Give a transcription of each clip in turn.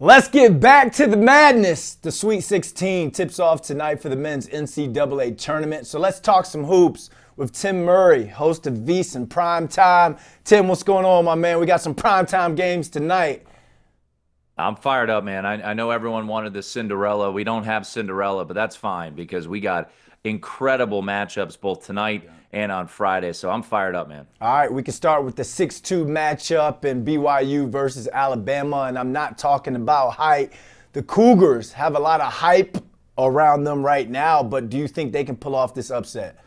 Let's get back to the madness. The Sweet 16 tips off tonight for the men's NCAA Tournament. So let's talk some hoops with Tim Murray, host of VSiN PrimeTime. Tim, what's going on, my man? We got some primetime games tonight. I'm fired up, man. I know everyone wanted the Cinderella. We don't have Cinderella, but that's fine because we got incredible matchups both tonight and on Friday. So I'm fired up, man. All right, we can start with the 6-2 matchup in BYU versus Alabama, and I'm not talking about height. The Cougars have a lot of hype around them right now, but do you think they can pull off this upset?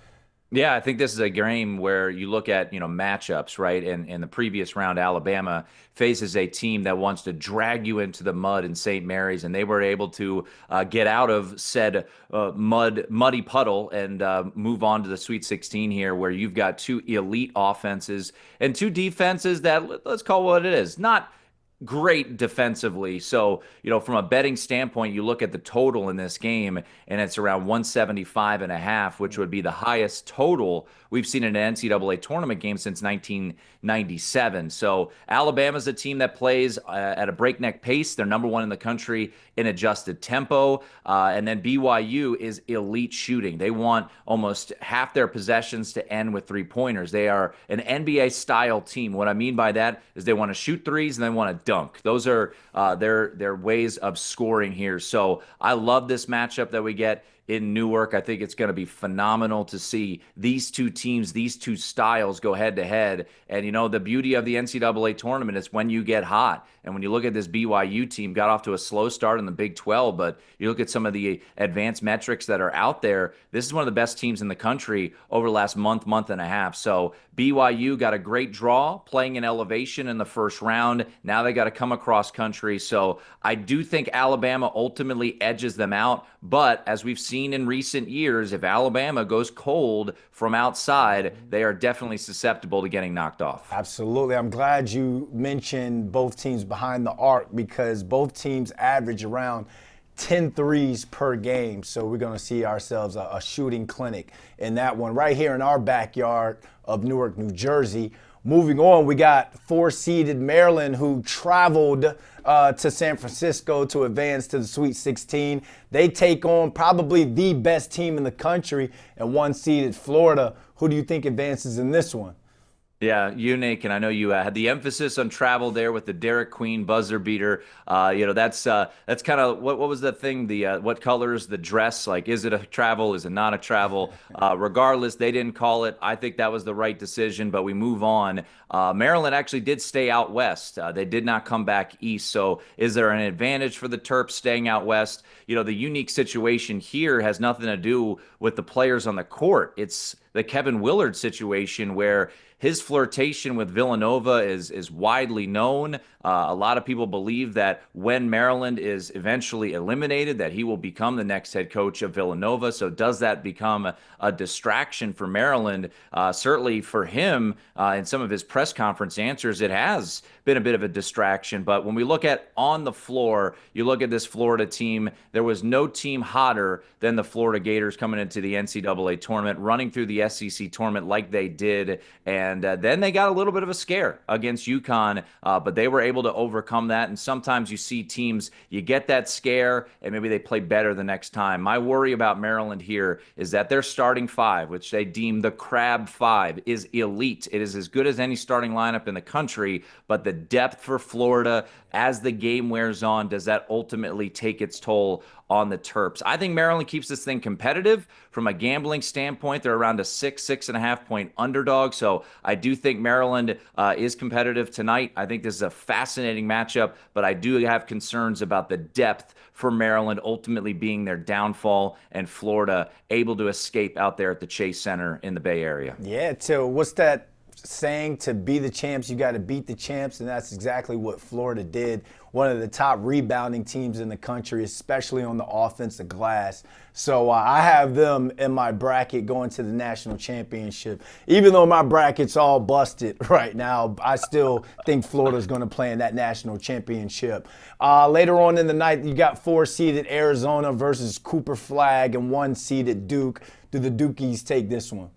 Yeah, I think this is a game where you look at, matchups, right? And in the previous round, Alabama faces a team that wants to drag you into the mud in St. Mary's, and they were able to get out of said muddy puddle and move on to the Sweet 16 here, where you've got two elite offenses and two defenses that, let's call what it is, not great defensively. So, from a betting standpoint, you look at the total in this game and it's around 175 and a half, which would be the highest total we've seen in an NCAA tournament game since 1997. So Alabama's a team that plays at a breakneck pace. They're number one in the country in adjusted tempo. And then BYU is elite shooting. They want almost half their possessions to end with three-pointers. They are an NBA-style team. What I mean by that is they want to shoot threes and they want to dunk. Those are their ways of scoring here. So I love this matchup that we get in Newark. I think it's going to be phenomenal to see these two teams, these two styles go head to head. And, the beauty of the NCAA tournament is when you get hot. And when you look at this BYU team, got off to a slow start in the Big 12, but you look at some of the advanced metrics that are out there, this is one of the best teams in the country over the last month and a half. So BYU got a great draw playing in elevation in the first round. Now they got to come across country. So I do think Alabama ultimately edges them out. But as we've seen in recent years, if Alabama goes cold from outside, they are definitely susceptible to getting knocked off. Absolutely. I'm glad you mentioned both teams behind the arc because both teams average around 10 threes per game. So we're going to see ourselves a shooting clinic in that one right here in our backyard of Newark, New Jersey. Moving on, we got four-seeded Maryland who traveled to San Francisco to advance to the Sweet 16. They take on probably the best team in the country and one-seeded Florida. Who do you think advances in this one? Yeah, unique, and I know you had the emphasis on travel there with the Derek Queen buzzer beater. That's kind of what was the thing? The what color is the dress? Like, is it a travel? Is it not a travel? Regardless, they didn't call it. I think that was the right decision. But we move on. Maryland actually did stay out west. They did not come back east. So, is there an advantage for the Terps staying out west? The unique situation here has nothing to do with the players on the court. It's the Kevin Willard situation where his flirtation with Villanova is widely known. A lot of people believe that when Maryland is eventually eliminated, that he will become the next head coach of Villanova. So does that become a distraction for Maryland? Certainly for him, in some of his press conference answers, it has been a bit of a distraction. But when we look at on the floor, you look at this Florida team, there was no team hotter than the Florida Gators coming into the NCAA tournament, running through the SEC tournament like they did. And then they got a little bit of a scare against UConn, but they were able to overcome that. And sometimes you see teams, you get that scare, and maybe they play better the next time. My worry about Maryland here is that their starting five, which they deem the Crab Five, is elite. It is as good as any starting lineup in the country, but the depth for Florida as the game wears on, does that ultimately take its toll on the Terps? I think Maryland keeps this thing competitive. From a gambling standpoint, they're around a 6.5 point underdog. So I do think Maryland is competitive tonight. I think this is a fascinating matchup, but I do have concerns about the depth for Maryland ultimately being their downfall and Florida able to escape out there at the Chase Center in the Bay Area. Yeah, so what's that saying? To be the champs, you got to beat the champs, and that's exactly what Florida did. One of the top rebounding teams in the country, especially on the offensive glass. So I have them in my bracket going to the national championship. Even though my bracket's all busted right now, I still think Florida's going to play in that national championship. Later on in the night, you got four-seeded Arizona versus Cooper Flag and one-seeded Duke. Do the Dukies take this one?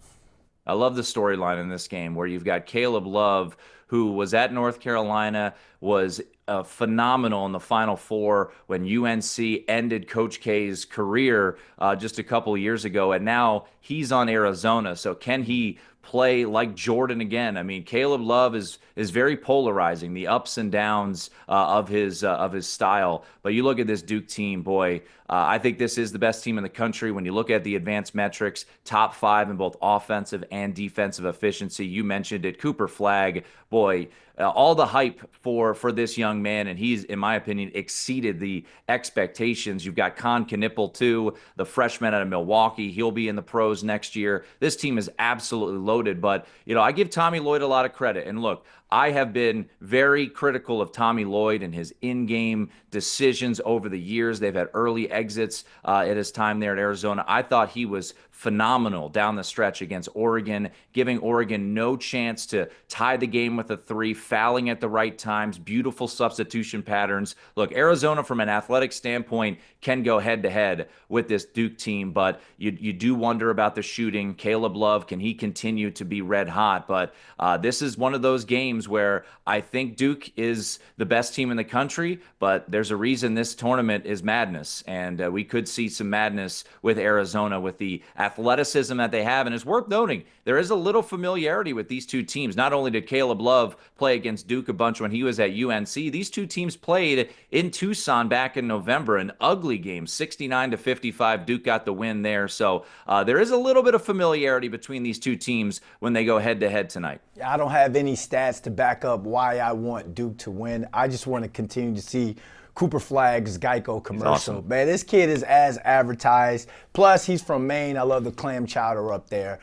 I love the storyline in this game where you've got Caleb Love, who was at North Carolina, was phenomenal in the Final Four when UNC ended Coach K's career just a couple of years ago, and now he's on Arizona. So can he play like Jordan again? I mean, Caleb Love is very polarizing, the ups and downs of his style. But you look at this Duke team, boy. I think this is the best team in the country when you look at the advanced metrics, top 5 in both offensive and defensive efficiency. You mentioned it, Cooper Flagg, boy, all the hype for this young man, and he's, in my opinion, exceeded the expectations. You've got Con Knippel, too, the freshman out of Milwaukee. He'll be in the pros next year. This team is absolutely loaded, but, I give Tommy Lloyd a lot of credit. And look, I have been very critical of Tommy Lloyd and his in-game decisions over the years. They've had early exits at his time there at Arizona. I thought he was phenomenal down the stretch against Oregon, giving Oregon no chance to tie the game with a 3, fouling at the right times, beautiful substitution patterns. Look, Arizona from an athletic standpoint can go head-to-head with this Duke team, but you do wonder about the shooting. Caleb Love, can he continue to be red hot? But this is one of those games where I think Duke is the best team in the country, but there's a reason this tournament is madness, and we could see some madness with Arizona with the athleticism that they have. And it's worth noting, there is a little familiarity with these two teams. Not only did Caleb Love play against Duke a bunch when he was at UNC, these two teams played in Tucson back in November, an ugly game, 69-55. Duke got the win there. So there is a little bit of familiarity between these two teams when they go head-to-head tonight. I don't have any stats to back up why I want Duke to win. I just want to continue to see Cooper Flagg's Geico commercial. Awesome. Man, this kid is as advertised. Plus, he's from Maine. I love the clam chowder up there.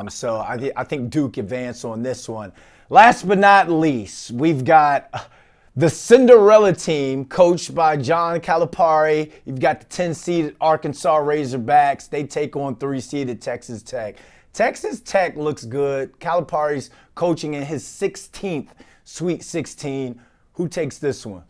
So I think Duke advanced on this one. Last but not least, we've got the Cinderella team coached by John Calipari. You've got the 10-seeded Arkansas Razorbacks. They take on 3-seeded Texas Tech. Texas Tech looks good. Calipari's coaching in his 16th Sweet 16. Who takes this one?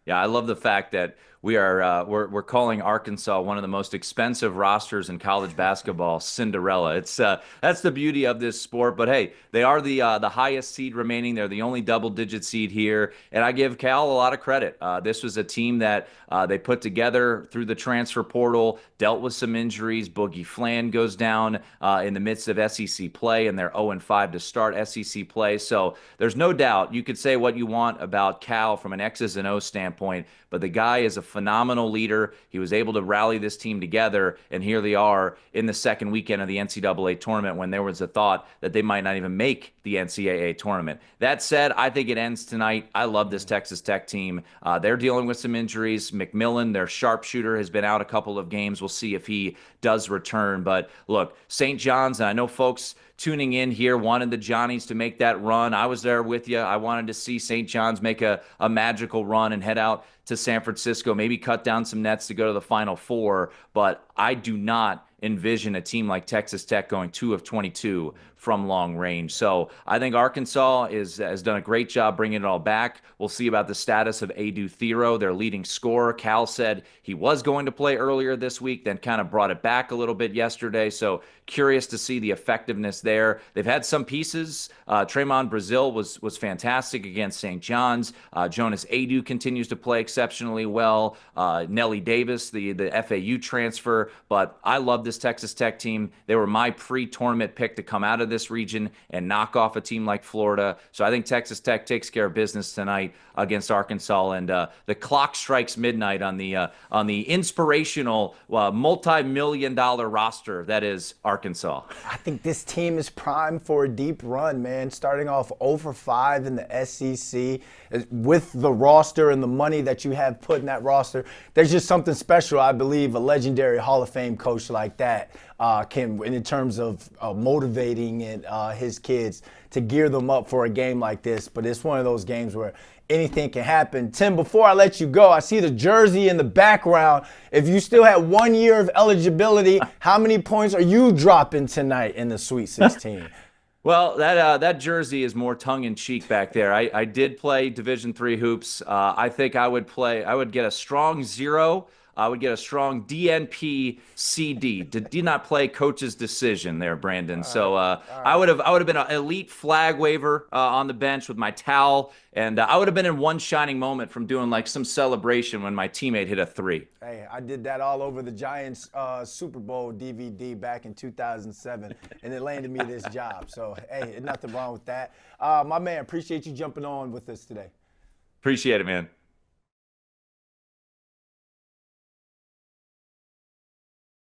Yeah, I love the fact that we're calling Arkansas one of the most expensive rosters in college basketball, Cinderella. It's that's the beauty of this sport. But hey, they are the highest seed remaining. They're the only double-digit seed here, and I give Cal a lot of credit. This was a team that they put together through the transfer portal, dealt with some injuries. Boogie Flan goes down in the midst of SEC play, and they're 0-5 to start SEC play. So there's no doubt you could say what you want about Cal from an X's and O's standpoint, but the guy is a phenomenal leader. He was able to rally this team together, and here they are in the second weekend of the NCAA tournament when there was a thought that they might not even make the NCAA tournament. That said, I think it ends tonight. I love this Texas Tech team. They're dealing with some injuries. McMillan, their sharpshooter, has been out a couple of games. We'll see if he does return. But look, St. John's, and I know folks tuning in here wanted the Johnnies to make that run. I was there with you. I wanted to see St. John's make a magical run and head out to San Francisco, maybe cut down some nets to go to the Final Four. But I do not envision a team like Texas Tech going 2 of 22 from long range. So I think Arkansas has done a great job bringing it all back. We'll see about the status of Adu Thero, their leading scorer. Cal said he was going to play earlier this week, then kind of brought it back a little bit yesterday. So curious to see the effectiveness there. They've had some pieces. Tremont Brazil was fantastic against St. John's. Jonas Adu continues to play exceptionally well. Nelly Davis, the FAU transfer. But I love this Texas Tech team. They were my pre-tournament pick to come out of this region and knock off a team like Florida. So I think Texas Tech takes care of business tonight against Arkansas, and the clock strikes midnight on the inspirational multi-million-dollar roster that is Arkansas. I think this team is primed for a deep run, man. Starting off 0-5 in the SEC with the roster and the money that you have put in that roster. There's just something special, I believe, a legendary Hall of Fame coach like that can, in terms of motivating his kids to gear them up for a game like this. But it's one of those games where anything can happen. Tim, before I let you go, I see the jersey in the background. If you still had 1 year of eligibility, how many points are you dropping tonight in the Sweet 16? Well, that jersey is more tongue-in-cheek back there. I did play Division III hoops. I think I would get a strong 0 I would get a strong DNP CD. Did not play coach's decision there, Brandon. So I would have been an elite flag waver on the bench with my towel, and I would have been in one shining moment from doing like some celebration when my teammate hit a three. Hey, I did that all over the Giants Super Bowl DVD back in 2007, and it landed me this job. So, hey, nothing wrong with that. My man, appreciate you jumping on with us today. Appreciate it, man.